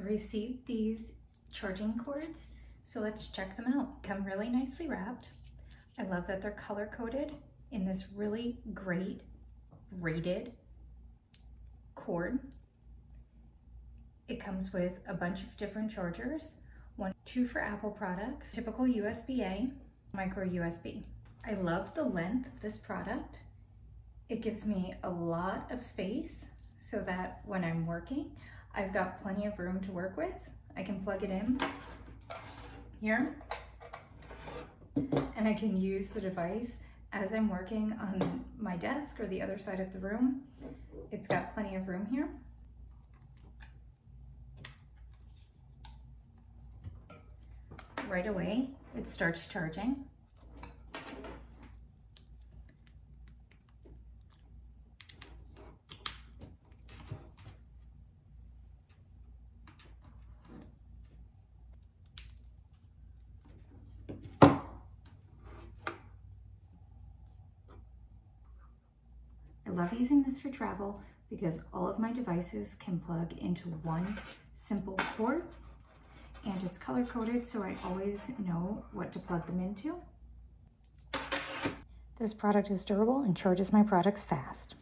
I received these charging cords, so let's check them out. Come really nicely wrapped. I love that they're color coded in this really great braided cord. It comes with a bunch of different chargers, two for Apple products, typical USB-A, micro USB. I love the length of this product. It gives me a lot of space so that when I'm working, I've got plenty of room to work with. I can plug it in here, and I can use the device as I'm working on my desk or the other side of the room. It's got plenty of room here. Right away, it starts charging. I love using this for travel because all of my devices can plug into one simple port, and it's color coded so I always know what to plug them into. This product is durable and charges my products fast.